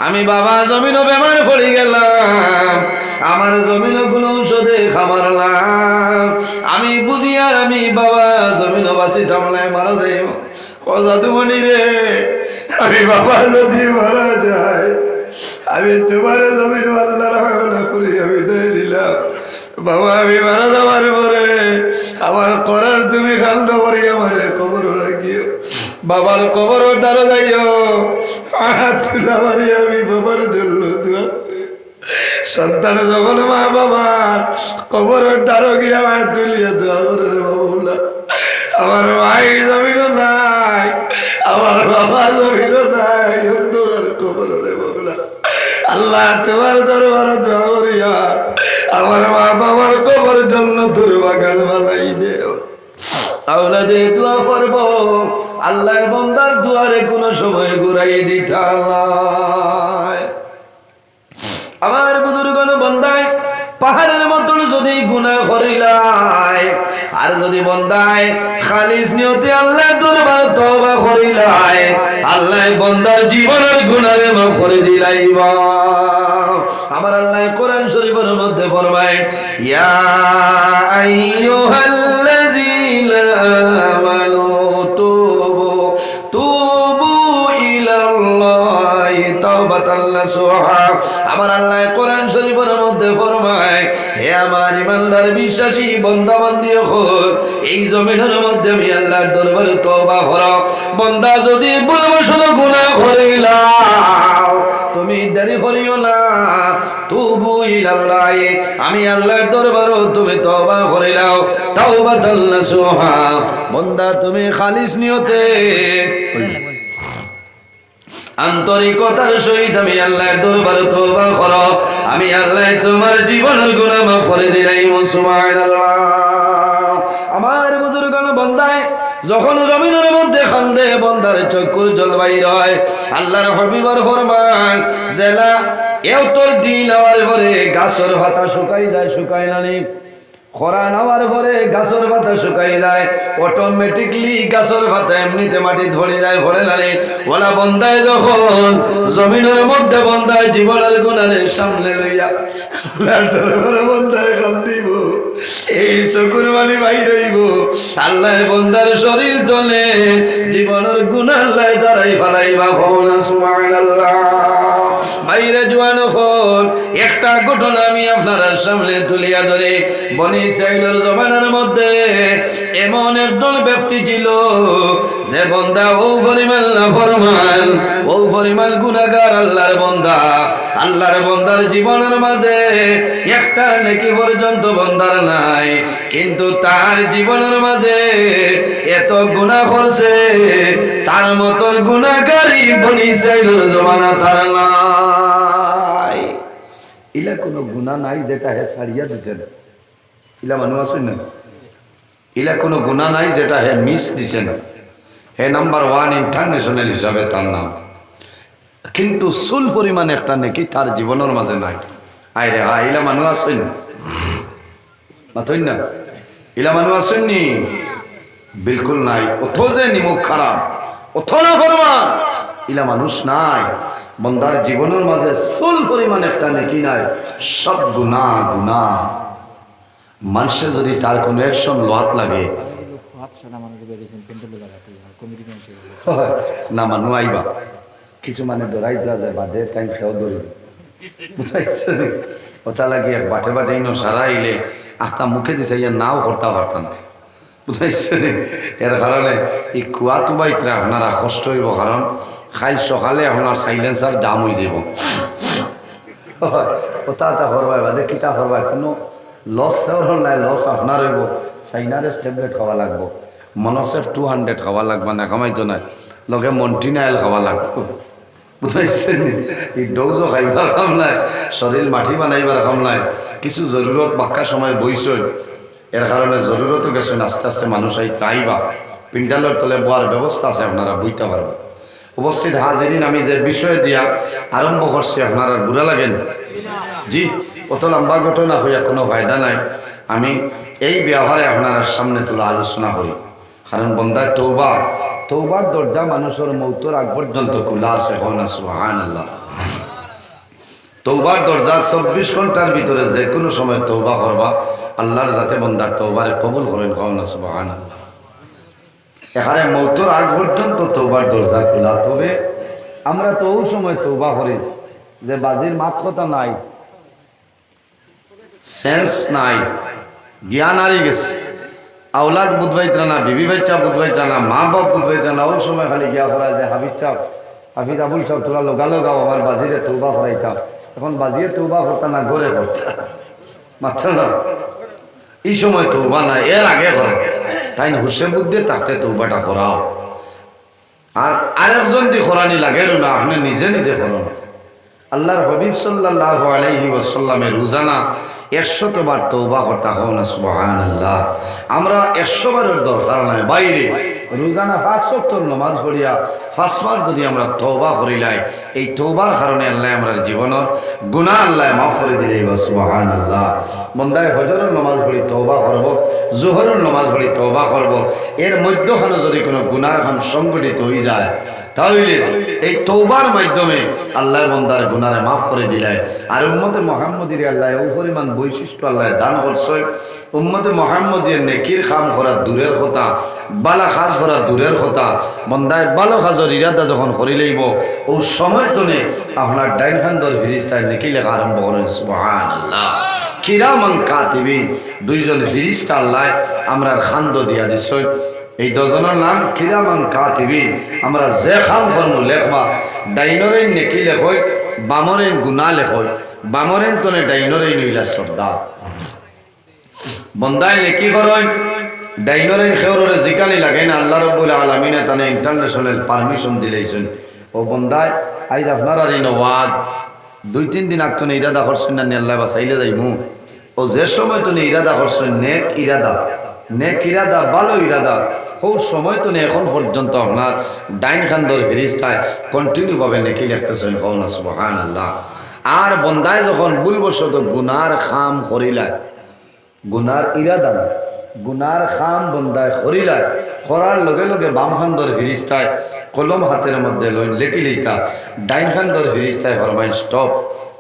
আমি বাবা জমিনও বেমার পড়ে গেলাম, আমার জমিনও কোনো ঔষধে খামারলাম, আমি বুঝি আর আমি বাবা জমিনও বাসি থামলায় মারা যাই। ও জাদুমণি রে, আমি বাবা যদি মারা যায়, আমি তোমার জমিন আল্লাহর হাওলা করি আমি দিয়ে দিলাম। বাবা আমি মারা যাওয়ার পরে আমার করার তুমি খালদা করি আমার কবর রাখিও, বাবার কবর দ্বারা যাইও, হাত তুলা মারি আমি বাবার জন্য দোয়া। সন্তান যখন মা বাবার কবরের দ্বারা গিয়ে আমার তুলিয়া দোয়া করে রে বাবুল্লা, আমার ভাই জমিল নাই, আমার বাবা জমিল নাই, অন্ধকার কবর রে বাবুলা। আল্লাহ তোমার দরবার দোয়া করিয়া আমার মা বাবার কবর জন্য তোর বাগান বানাই দেও। আওলাদে দোয়া করব, আল্লাহ বান্দার দুয়ারে কোনো সময় ঘুরাই দিতা নাই। আমার বুজুর্গণ বন্দায় পাহাড়ের মতন যদি গুনাহ করিলাই, আর যদি বন্দায় খালিস নিয়তে আল্লাহ দরবার তওবা করিলাই, আল্লাহ বন্দার জীবনের গুনাহ মাফ করে দিলাইবা। আমার আল্লাহ কোরআন শরীফের মধ্যে ফরমায়, ইয়া আইয়ুহাল্লাযীনা আমানু তুবু ইলাল্লাহি তাওবাতান নাসুহা। আমার আল্লাহ কোরআন শরীফের মধ্যে ফরমায়, হে আমার ইমানদার বিশ্বাসী বান্দা বান্দি হল, এই জমিনের মধ্যে আমি আল্লাহর দরবারে তওবা করো। বান্দা যদি ভুলবশত গুনাহ করিলাও, তুমি দেরি করিও না, তুবু ইলাল্লাহি, আমি আল্লাহর দরবারে তুমি তওবা করিলাও, তাওবাতান নাসুহা। বান্দা তুমি খালিস নিয়তে আন্তরিকতার সহিত আমি আল্লাহর দরবারে তওবা করো, আমি আল্লাহ তোমার জীবনের গুনাহ মাফ করে দিলাম। সুবহানাল্লাহ। আমার বুজুর্গণ বন্দায় যখন জমিনের মধ্যে খান্দে বন্দার চক্ষুর জল বাইর হয়, আল্লাহর হাবিবর ফরমান, জেলা এও তোর দিন হওয়ার পরে গাছের পাতা শুকাই যায়, শুকায় না নি? খরা নামার পরে গাছের পাতা শুকাই যায়, অটোমেটিকলি গাছের পাতা এমনিতে মাটি ধরে যায়, ভরে লাগে। ওলা বন্দায় যখন জমিনের মধ্যে বন্দায় জীবনের গুণারে সামনে লইয়া দরবারে বন্দায় কাল দিব, এই চকুর বালি বাইর হইব, আল্লাহ বন্দার শরীর তলে জীবনের গুণ আল্লাহ দাঁড়াই ফালাইবা। সুবহানাল্লাহ। বাইরে জোয়ান হল একটা ঘটনা আমি আপনার সামনে তুলিয়া ধরে। বনি ইসরাইলের জমানার মধ্যে এমন একজন ব্যক্তি ছিল যে বন্দা ও পরিমাণ নাফরমান, ও পরিমাণ গুনাহগার আল্লাহর বন্দা। আল্লাহর বন্দার জীবনের মাঝে একটা নেকি পর্যন্ত বন্দার নাই, কিন্তু তার জীবনের মাঝে এত গুনাহ করছে, তার মতন গুনাহগারী বনি ইসরাইলের জমানা তার নাই। ইলা কোনো গুনাহ নাই যেটা হে ছাড়িয়া দিছে না। ইলা মানুষ আছে না, ইলা কোনো গুনাহ নাই যেটা হে মিস দিছে না। হে নাম্বার 1 ইন্টারন্যাশনাল হিসাবে তার নাম, কিন্তু সুল পরিমাণ একটা নেকি তার জীবনের মাঝে নাই। আইরে হা, ইলা মানুষ আছেন মাথইন না? ইলা মানুষ আছেন নি? বিলকুল নাই। অথ যে নিমুখ খারাপ, অথ না ফরমান, ইলা মানুষ নাই। বন্দার জীবনের মাঝে সুল পরিমাণ একটা নেকি নাই, সব গুনাহ গুনাহ। মানুষে যদি তার কোনো অ্যাকশন লোহাত লাগে না মানু আইবা, কিছু মানে ডরাই দেওয়া যায়, বাদে টাইম সেও ধরি বুঝাইছে। ওটা লাগে বাটে বাটে ইনো সারা আইলে আখতা মুখে দিছে, ইয়ে নাও করতে পারতাম না, বুঝাইছে। এর কারণে এই কুয়া তুবাইতে আপনারা কষ্ট হইব, কারণ খাইল সকালে আপনার সাইলেন্সার দাম হয়ে যাব। ওটা তা করবাই বাদে কিতা করবাই, কোনো লস নাই, লস আপনার হইব। চাইনারের ট্যাবলেট খাওয়া লাগবো, মনসেফ 200 খাওয়া লাগবে না, কামাইতো নাই, লগে মন্টিনাইল খাওয়া লাগবো, বুঝাইছেন। এই ডৌজও খাইবার কাম নাই, শরীর মাটি বানাইবার কাম নাই, কিছু জরুরত বাক্কা সময় বইছেন। এর কারণে জরুরতও গেছেন, আস্তে আস্তে মানুষ আইতে আইবা। পিন্ডালের তলে বোয়ার ব্যবস্থা আছে, আপনারা বইতে পারবেন। উপস্থিত হাজিরিন, আমি যে বিষয় দিয়া আরম্ভ করছি আপনারা বুড়া লাগেন জি, অত লম্বা ঘটনা হইয়া কোনো ফায়দা নাই। আমি এই ব্যবহারে আপনারা সামনে তুলে আলোচনা করি, কারণ বন্দায় তওবা তওবার দরজা মানুষের মৌতের আগ পর্যন্ত খোলা আছে। হন সুবহানাল্লাহ। তওবার দরজা 24 ঘন্টার ভিতরে যে কোনো সময় তওবা করবা, আল্লাহর যাতে বান্দার তওবারে কবুল করেন। হন সুবহানাল্লাহ। এখানে মৌতের আগ পর্যন্ত তওবার দরজা খোলা। তবে আমরা তো ওই সময় তওবা করি যে বাজির মাত্রতা নাই, সেন্স নাই, জ্ঞান হারিয়ে গেছে, আওলাদ বুধবাইতা না, বিবি বাচ্চা বুধবাইতা না, মা বাপ বুধবাইতা না। ওই সময় খালি গিয়া করা যে হাফিজ সাহেব, হাফিজ আবুল সাহেব তোরা লোগাও আমার বাজিরে তওবা করাইতাম। এখন বাজিয়ে তওবা করতা না, ঘরে করতা মাত্র না। এই সময় তওবা না, এর আগে করো। তাই হুসে বুদ্ধি তাতে তওবাটা করাও। আর আরেকজন দি করানি লাগেও না, আপনি নিজে নিজে করুন। আল্লাহর হাবিব সাল্লাল্লাহু আলাইহি ওয়াসাল্লামের রোজানা 100 বার তওবা করতে হয় না। সুবহানাল্লাহ। আমরা 100 বারের দরকার নাই, বাইরে রোজানা 5 ওয়াক্ত নামাজ পড়িয়া 5 বার যদি আমরা তওবা করিলাই, এই তওবার কারণে আল্লাহ আমরা জীবনের গুনাহ আল্লাহ মাফ করে দিলেই। সুবহানাল্লাহ। বান্দায় হজরের নামাজ পড়ি তওবা করব, জোহরের নামাজ পড়ি তওবা করব, এর মধ্যখানে যদি কোনো গুনাহর কাম সংগঠিত হয়ে যায়, তাহলে এই তওবার মাধ্যমে আল্লাহ বান্দার গুনাহে মাফ করে দিলেন। আর উম্মতে মুহাম্মদীর আল্লাহ ওই পরিমাণ বৈশিষ্ট্য আল্লাহ দান করছে, উম্মতে মুহাম্মদীর নেকির কাম করা দূরের কথা, বালা কাজ করা দূরের কথা, বান্দায় ভালো কাজের ইরাদা যখন করে লইব, ওই সময় তনে আপনার ডাইন খান্দর ফিরিস্তায় নেকি লেখা আরম্ভ করেন। সুবহানাল্লাহ। কিরামান কাতিবিন, দুইজন ফিরিস্তা আল্লাহ আমরার খান্দ দিয়া দিছে। এই দুজনের নাম কিরামান কাতিবিন। আমরা যে কাম করব লেখবা, ডাইনরেন নেকি লেখই, বামরেন গুনাহ লেখই। বামরেন তনে ডাইনরেন নইলা শ্রদ্ধা। বন্দায় নেকি করেন, ডাইনরেন খেওরে জিকানি লাগে না। আল্লাহ রাব্বুল আলামিনে তানে ইন্টারন্যাশনাল পারমিশন দিলেছেন। ও বন্দায় আইজ আপনার আর এই ওয়াজ 2-3 দিন আগ তনে ইরাদা করছেন না, আল্লাহ বাসাইলে যাইমু। ও যে সময় তনে ইরাদা করছেন নেক ইরাদা, নেক ইরাদা, ভালো ইরাদা, ও সময় তো এখন পর্যন্ত আপনার ডাইন খান্দর ফিরিস্তায় কন্টিনিউ ভাবে নেকি লিখতেছেন। কওনা সুবহানাল্লাহ। আর বন্দায় যখন ভুলবশত গুনার খাম করিলায়, গুনার ইরাদা না, গুনার খাম বন্দায় করিলায়, করার লগে লগে বাম খান্দর ফিরিস্তায় কলম হাতের মধ্যে লইন লেখি লইতা, ডাইন খান্দর ফিরিস্তায় ফরমাইন স্টপ,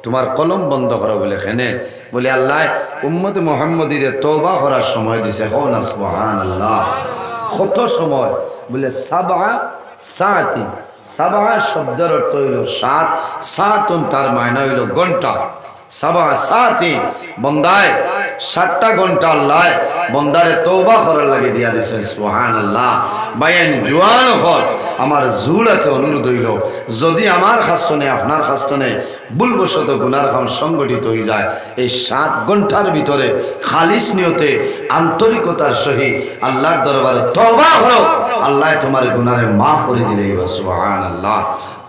তোমার কলম বন্ধ করো বলে। খেনে বলে আল্লাহ উম্মতে মুহাম্মদীর তওবা করার সময় দিছে। কওনা সুবহানাল্লাহ। কত সময় বলে? 7 সাআতি। 7 শব্দের অর্থ হইল 7, সাতুন তার মায়না হইল ঘন্টা। 7 সাআতি, বন্দায় 7টা ঘন্টা আল্লাহ বন্দারে তওবা করার লাগে দিয়া দিছেন। সুবহানাল্লাহ। বাইন জোয়ান হল আমার জুলাতে অনুরোধ হইল, যদি আমার খাস্তনে আপনার খাস্তনে ভুলবশত গুনার কাম সংগঠিত হয়ে যায়, এই 7 ঘন্টার ভিতরে খালিস নিয়তে আন্তরিকতার সহিত আল্লাহর দরবারে তওবা করো, আল্লাহ তোমার গুনারে মাফ করে দিলেই। সুবহানাল্লাহ।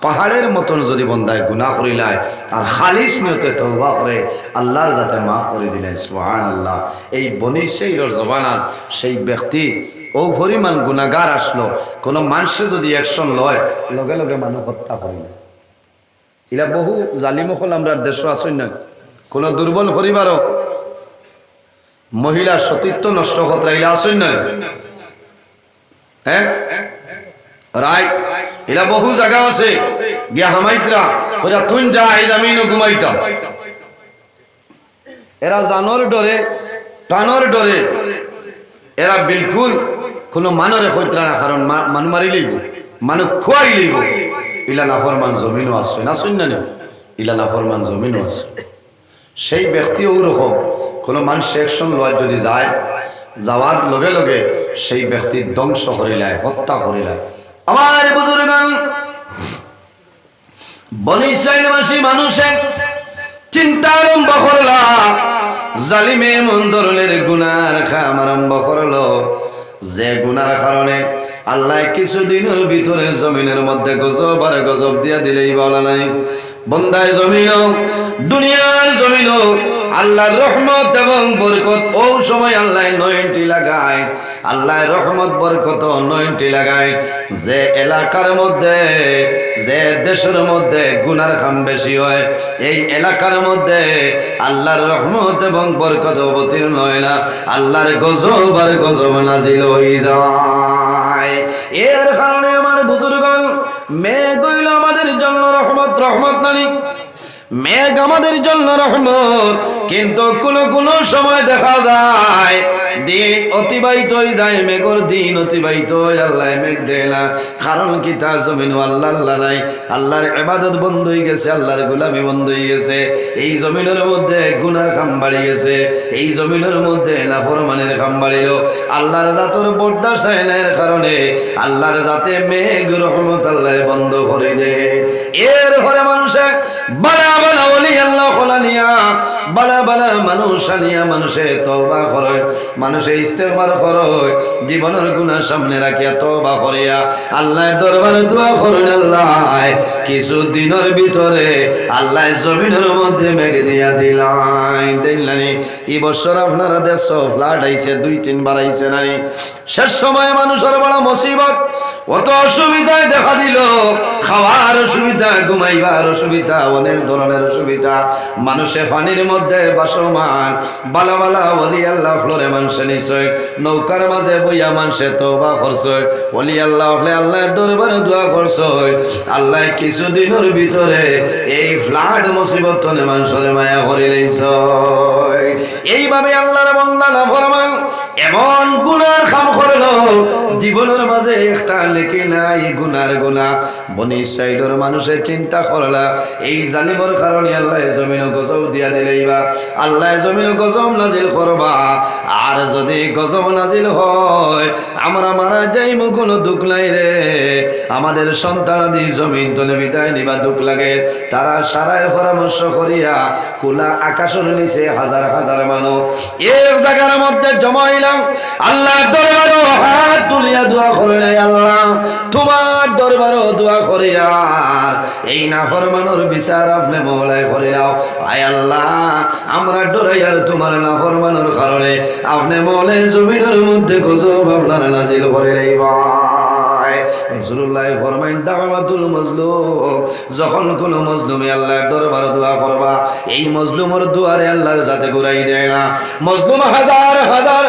পাহাড়ের মতন যদি বন্দায় গুনাহ করিলায় আর খালিস নিয়তে তওবা করে, আল্লাহর যাতে মাফ করে দিলেন। সুবহানাল্লাহ। এই বনি ইসরাঈলের জবানাত সেই ব্যক্তি ও পরিমাণ গুনাহগার আসলো, কোনো মানুষে যদি অ্যাকশন লয়, লগে লগে মানুষ হত্যা করিল। এরা বহু জালিম হল আমরা দেশ আছেন না। কোনো দুর্বল পরিবারও মহিলার সতীত্ব নষ্ট করা এলা আছেন না। হ্যাঁ রাইট, এরা বহু জায়গা আছে গিয়া হামাইতরা ওরা তুন যা এই জামিনও ঘুমাইতা। এরা জানোর ডরে, টানোর ডরে, এরা বিলকুল কোনো মানরে হইতরা না, কারণ মানু মারি লইব, মানুষ খোয়াই লইব। ইলা নাফরমান জমিনও আছে না, শুন না, ইলা নাফরমান জমিনও আছে। সেই ব্যক্তি ওরকম কোনো মানুষ অ্যাকশন লয় যদি যায়, যাওয়ার লগে লগে সেই ব্যক্তির ধ্বংস করিলায়, হত্যা করিলায়। আমার বুজুর্গান, বনি ইসরাঈলবাসী মানুষে চিন্তা আরম্ভ করলা, জালিমে মন ধরনের গুনার খাম আরম্ভ করলো, যে গুনার কারণে আল্লাহ কিছুদিনের ভিতরে জমিনের মধ্যে গজব আর গজব দিয়া দিলেই বলা নাই। বন্দায় জমিনও দুনিয়ার জমিনও আল্লাহর রহমত এবং বরকত ও সময় আল্লাহ নয়নটি লাগায়, আল্লাহর রহমত বরকত নয়নটি লাগায় যে এলাকার মধ্যে, যে দেশের মধ্যে গুনার খাম বেশি হয়, এই এলাকার মধ্যে আল্লাহর রহমত এবং বরকত অবতীর্ণ হয় না, আল্লাহর গজব আর গজব নাজিল হয়ে যায়। এর কারণে আমার বুজুর্গ মেঘ হইল আমাদের জন্য রহমত, রহমত নানি মেঘ আমাদের জন্য রহমত, কিন্তু কোন সময় দেখা যায় দিন অতিবাহিত হয়ে যায়, মেঘর দিন অতিবাহিত হয়ে আল্লাহ মেঘ দেয় না। কারণ কি? তা জমিন আল্লাহ নাই, আল্লাহর ইবাদত বন্ধ হয়ে গেছে, আল্লাহর গোলামি বন্ধ হয়ে গেছে। এই জমিনের মধ্যে গুনার খাম বাড়ি গেছে, এই জমিনের মধ্যে নাফরমানের খাম বাড়িল। আল্লাহর জাতর বরদাশায়ের কারণে আল্লাহর জাতে মেঘ রহমত আল্লাহ বন্ধ করে দেয়। এর পরে মানুষে বালা বালা ওলি আল্লাহ খোলানিয়া, বালা বালা মানুষ আনিয়া মানুষে তওবা করে, মানুষে ইস্তেগফার করে, জীবনের গুনাহ সামনে রাখিয়া তওবা করিয়া আল্লাহর দরবারে দোয়া করেন। আল্লাহ কিছু দিনের ভিতরে আল্লাহ জমিনের মধ্যে মেঘ দিয়া দিলানি। এই বছর আপনারা দেখছো ফ্লাড আইছে, 2-3 বার আইছে নানি। শেষ সময় মানুষের বড় মুসিবত, অত অসুবিধায় দেখা দিল, খাওয়ার অসুবিধা, ঘুমাইবার অসুবিধা, অনেক ধরনের অসুবিধা। মানুষে পানির মধ্যে বাসমান, বালা বালা ওলি আল্লাহ ফ্লোরে মানুষে নিশ্চয় নৌকার মাঝে বইয়া মানুষে তওবা করছে, ওলি আল্লাহ আল্লাহর দরবারে দোয়া করছে। আল্লাহ কিছুদিনের ভিতরে এই ফ্লাড মুসিবত মানুষের মায়া করে লইছে। এইভাবে আল্লাহর বান্দা নাফরমান এমন গুনার কাম করলো, জীবনের মাঝে একটা লেখে নাই গুনার গুনাহ। বনি ইসরাইলের মানুষের চিন্তা করলা এই জালিমের কারণে আল্লাহ জমিন গজব দিয়া দিলেইবা, আল্লাহ জমিন গজব নাজিল করবা। আর যদি গজব নাজিল হয় আমরা মারা যাইমু, কোনো দুঃখ নাই রে। আমাদের সন্তানাদি জমিন তলে বিদায় নিবা দুঃখ লাগে। তারা সারায় পরামর্শ করিয়া কুলা আকাশের নিচে হাজার হাজার মানুষ এক জায়গার মধ্যে জমাইলাম, আল্লাহ দরবারও হাত তুলিয়া দোয়া করে নাই, আল্লাহ তোমার দরবারও দোয়া করিয়া এই নাফরমানের বিচার আপনি মওলায় করে দাও। আয় আল্লাহ আমরা ডরাইয়ার তোমার নাফরমানের কারণে আপনি মওলায় জমিনের মধ্যে গজব আপনার নাজিল করে লইবা। রাসূলুল্লাহ ফরমাইন দাওয়াতুল মাজলুম, যখন কোন মজলুমে আল্লাহর দরবারে দোয়া করবা এই মজলুমের দুয়ারে আল্লাহর জাতে ঘুরাই দেয় না। মজলুম হাজার হাজার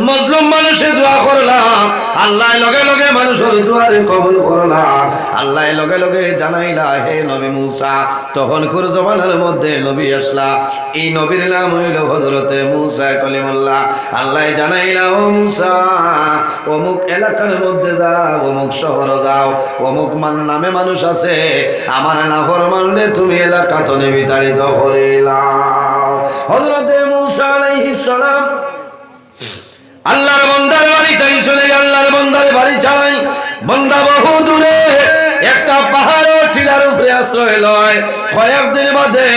মজলুম মানুষে দোয়া করলাম, আল্লাহ লগে লগে মানুষের দুয়ারে কবুল করলাম। আল্লাহ লগে লগে জানাইলা হে নবী মুসা, তখন কোর জবানের মধ্যে নবী আসলা, এই নবীর নাম হইল হযরতে মুসা কলিমুল্লাহ। আল্লাহ জানাইলা ও মুসা অমুক এলাকার মধ্যে যাও, অমুক শহর যাও, অমুক নামে মানুষ আছে, আমার নাফরমানরে তুমি এলাকা তনে বিতাড়িত করিলাম। হযরতে মুসা আলাইহিস সালাম আল্লাহর বান্দার বাড়ি তাই চলে গেল, আল্লাহর বান্দার বাড়ি চালাই। বান্দা বহু দূরে একটা পাহাড়ের টিলার উপরে আশ্রয় লয়। কয়েকদিন বাদে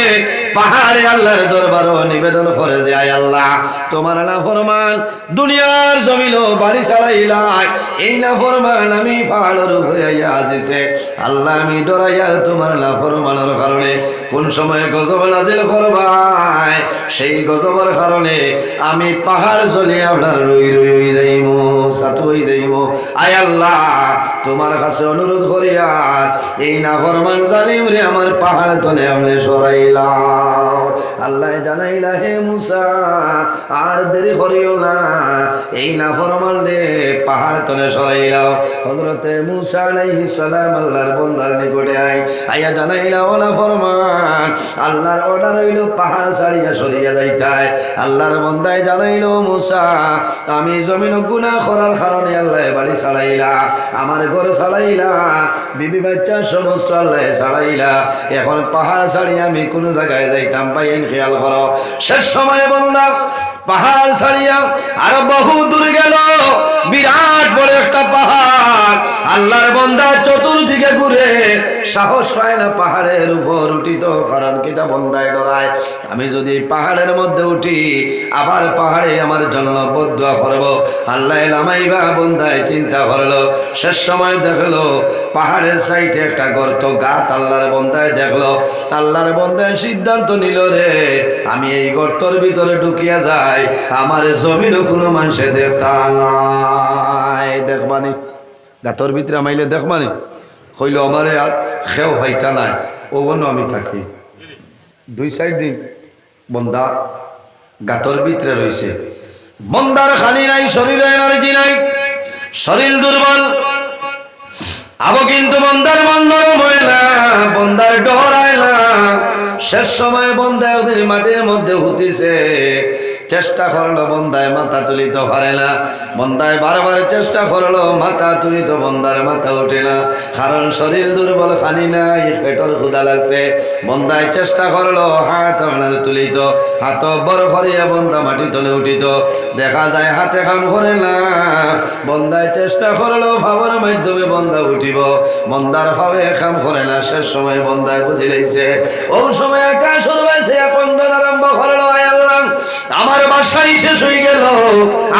পাহাড়ে আল্লাহর দরবারও নিবেদন করে যে আয় আল্লাহ তোমার নাফরমান দুনিয়ার জমিন বাড়ি ছাড়াইলাই, এই নাফরমান আমি পাহাড়ের উপরে আইয়া আজিছে। আল্লাহ আমি ডরাইয়ার তোমার নাফরমানের কারণে কোন সময় গজব নাজিল করবাই, সেই গজবের কারণে আমি পাহাড় জ্বলে আপনার রই রই হয়ে যাইমু, সাথ হয়ে যাইমু। আয় আল্লাহ তোমার কাছে অনুরোধ করিয়া এই নাফরমান জালিম রে আমার পাহাড় তলে আপনি সরাইলাম। আল্লাহ জানাইলা হে মুসা আর দেরি করিও না, এই নাফরমান রে পাহাড় তলে সরাইলাও। হযরতে মুসা আলাইহিস সালাম আল্লাহর বান্দার নিকটে আইয়া জানাইলা ও নাফরমান আল্লাহর অর্ডার হইল পাহাড় ছাড়িয়া সরিয়া যাইতাই। আল্লাহর বান্দায় জানাইলো মুসা আমি জমিন গুনাহ করার কারণে আল্লাহ বাড়ি ছাড়াইলা, আমার ঘর ছাড়াইলা, বিবি বাচ্চা সমস্ত আল্লাহ ছাড়াইলা, এখন পাহাড় ছাড়িয়ে আমি কোন জায়গায় যাইতাম পাইন খেয়াল করো শেষ সময়ে বন্ধা পাহাড় ছাড়িয়া আর বহু দূর গেল বিরাট বড় একটা পাহাড় আল্লাহর বান্দা চতুর্দিকে ঘুরে সাহস পায় না পাহাড়ের উপর উঠিত কারণ কিতা বন্দায় ডরায় আমি যদি পাহাড়ের মধ্যে উঠি আবার পাহাড়ে আমার জন্য বদদুয়া করব আল্লাহ লামাইবা বন্দায় চিন্তা করলো শেষ সময় দেখলো পাহাড়ের সাইডে একটা গর্ত গাত আল্লাহর বান্দায় দেখলো আল্লাহর বান্দায় সিদ্ধান্ত নিল রে আমি এই গর্তর ভিতরে ঢুকিয়া যাই আমার জমিনও কোনো মানুষে দেখতা নাই দেখবানি গাতর ভিতরে মাইলে দেখবানি হইল আমারে আর খেও হইতা নাই ওখানে আমি থাকি 2-4 দিন বন্দা গাতর ভিতরে রয়েছে বন্দার খালি নাই শরীরে এনার্জি নাই শরীর দুর্বল আবো কিন্তু বন্দার বন্ধন ময়লা বন্দার ডরায় না শেষ সময় বন্দায় ওদের মাটির মধ্যে হুতিছে চেষ্টা করলো বন্দায় মাথা তুলিতে পারে না বন্দায় বারবার চেষ্টা করলো মাথা তুলিত বন্দার মাথা উঠে না কারণ শরীর দুর্বল খানি নাই পেটর ক্ষুধা লাগছে বন্দায় চেষ্টা করলো হাত আপনার তুলিত হাত বড় করিয়া বন্দা মাটি তলে উঠিত দেখা যায় হাতে কাম করে না বন্দায় চেষ্টা করলো ভাবের মাধ্যমে বন্দা উঠিব বন্দার ভাবে কাম করে না শেষ সময় বন্দায় বুঝি লাইছে ও সময় আকাশ উড়বাইছে কন্দন আরম্ভ করলো আয় আল্লাহ আমার বাসাই শেষ হয়ে গেল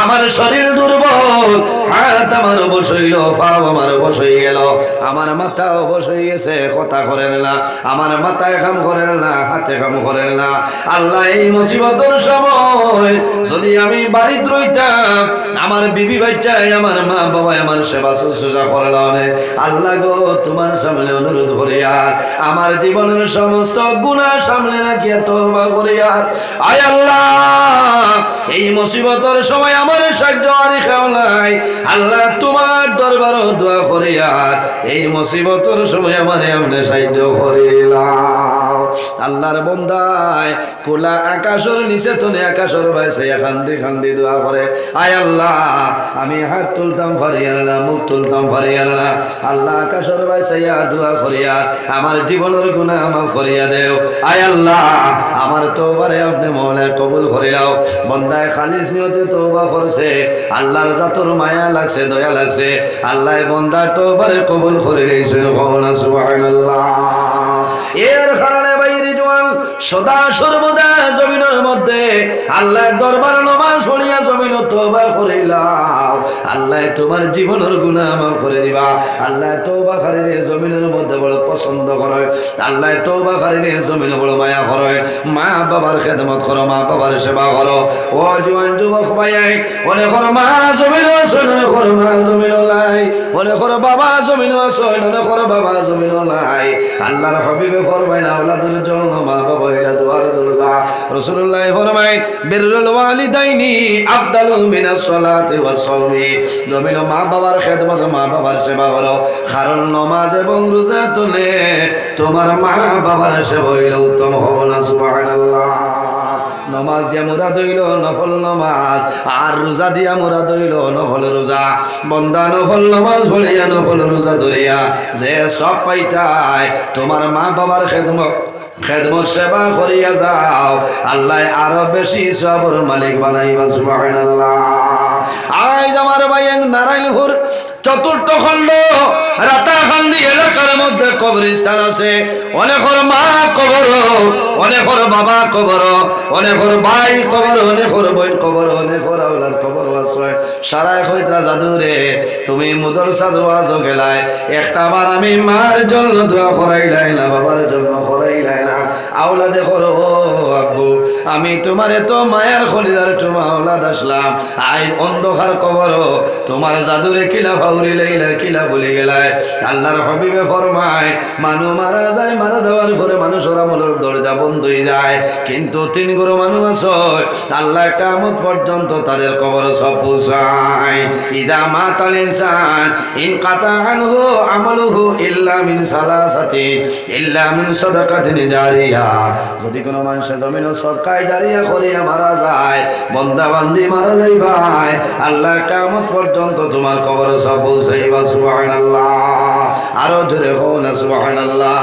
আমার শরীর দুর্বল হাত আমার অবশ হইল পাও আমার অবশ হয়ে গেল আমার মাথা অবশ হয়ে গেছে কথা করেন না আমার মাথায় কাম করেন না হাতে কাম করেন না আল্লাহ এই মুসিবতের সময় যদি আমি বাড়িতে রইতাম আমার বিবি বাচ্চায় আমার মা বাবা আমার সেবা শুশ্রূষা করলাম আল্লাহ গো তোমার সামনে অনুরোধ করি আর আমার জীবনের সমস্ত গুনাহ সামনে রাখিয়া তওবা করি আর আয় আল্লাহ এই মুসিবতের সময় আমার সাহায্য আর কেউ নাই আল্লাহ তোমার দরবারে দোয়া করি আর এই মুসিবতের সময় আমারে আপনি সাহায্য করিলাম আল্লাহর বান্দায় খোলা আকাশের নিচে তনে আকাশের বাইছে খান্দি খান্দি দোয়া করে আয় আল্লাহ আমি হাত তুলতাম পারি আল্লাহ মুখ তুলতাম পারি আল্লাহ আল্লাহ আকাশের বাইছে দোয়া করিয়া আমার জীবনের গুনাহ মাফ করিয়া দেও আয় আল্লাহ আমার তওবারে আপনি মওলা কবুল করিলাও বন্দায় খালিস নিয়তে তওবা করছে আল্লাহর জাতর মায়া লাগছে দয়া লাগছে আল্লাহ বন্দার তওবারে কবুল করে লইছে সুবহানাল্লাহ এর কারণে বাইরে জওয়ান সদা সর্বদা জমিনের মধ্যে আল্লাহর দরবারে নামাজ পড়িয়া জমিন তওবা করিলাম আল্লাহ তোমার জীবনের গুনাহ মাফ করে দিবা আল্লাহ তওবাকারীর জমিনের মধ্যে বড় পছন্দ করে আল্লাহ তওবাকারীর জমিনে বড় মায়া করে মা বাবার খেদমত করো মা বাবার সেবা করো ও জওয়ান যুবক ভাই ওরে করো মা জমিন আছে ওরে করো মা জমিন লাই ওরে করো বাবা জমিন আছে ওরে করো বাবা জমিন লাই আল্লাহর হাবিবে ফরমাইলেন আওলাদের জন্য মা বাবা এলা দুয়ার দরজা রাসূলুল্লাহ ফরমায় বিররুল ওয়ালিদাইনি আফদালু মিনাস সালাতি ওয়াস সাওমি জমিন মা বাবার খেদমত মা বাবার সেবা করো কারণ নামাজ এবং রোজা তুলে তোমার মা বাবার সেবা হইল উত্তম হবে না সুবহানাল্লাহ নামাজ দিয়া মুরাদ হইল নফল নামাজ আর রোজা দিয়া মুরাদ হইল নফল রোজা বন্দা নফল নামাজ পড়িয়া নফল রোজা ধরিয়া যে সব পাইতায় তোমার মা বাবার খেদমত সেবা করিয়া যাও আল্লাহ আরো বেশি সবর মালিক বানাইবা সুবহানাল্লাহ আজ আমার ভাইয়ের নারায়ণপুর চতুর্থ খণ্ড রাতাকান্দি এলাকার মধ্যে কবরস্থান আছে অনেকের মা কবর অনেকের বাবা কবর অনেকের ভাই কবর অনেকের বোন কবর অনেকের আওলাদ কবর আছে সারাই হইতরা জাদুরে তুমি মুদরসা দোয়া গেলাই একটা বার আমি মার জন্য দোয়া করাইলাই না বাবার জন্য করাইলাই না আওলাদে করো আব্বু আমি তোমার এত মায়ের খলিদার তোমার আওলাদ আসলাম আই অন্ধকার কবর তোমার জাদুরে কিলা ফাউরি লাইলা কিলা বলে গেলায় আল্লাহর হাবিবে ফরমায় মানুষ মারা যায় মারা যাওয়ার পরে মানুষের আমলের দরজা বন্ধ হয়ে যায় কিন্তু 3 গুরু মানুষ আছে আল্লাহ কিয়ামত পর্যন্ত তাদের কবর সব পৌঁছায় ইজা মাতাল ইনসান ইন কাতা আনহু আমালুহু ইল্লা মিন সালাসাতি ইল্লা মিন সাদাকাতিন জারিয়া যদি কোনো মানুষ জমিন সদকায়ে জারিয়া করিয়া মারা যায় বান্দা বান্দি মারা যায় ভাই আল্লাহ কিয়ামত পর্যন্ত তোমার কবর সব পৌঁছাইবা সুবহানাল্লাহ আরো জোরে হও না সুবহানাল্লাহ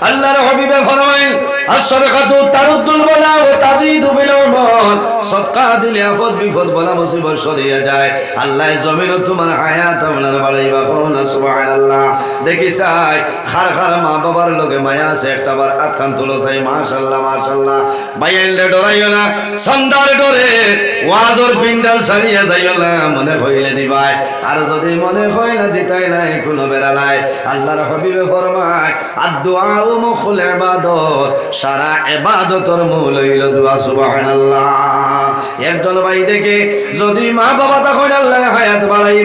আল্লাহর হাবিবে ফরমায় as-sadaqatu taruddul bala wa tazidu fil umur, সদকা দিলে আপদ বিপদ বলা মুসিবত সরিয়ে যায়। আল্লাহ জমিনও তোমার হায়াত আপনার বাড়াইবা, কোন সুবহানাল্লাহ। দেখি চাই খার খার মা বাবার লগে মায়া আছে, একটা বার আতখান তুলো চাই, মাশাআল্লাহ মাশাআল্লাহ। বাইয়াইলে ডরাইও না, সন্ধ্যার ডরে ওয়াজর পিন্ডাল ছাড়িয়া যাইও না, মনে হইলে দিবাই, আর যদি মনে হইলে দিতাই নাই কোনো বেড়ালাই। আল্লাহর হাবিবে ফরমায় আদ-দুআ মুখুল ইবাদত, সারা ইবাদতর মূল হইল দোয়া। সুবহানাল্লাহ। একদল ভাই দেখে যদি মা বাবা তখন আল্লাহ হায়াত বাড়াইবা।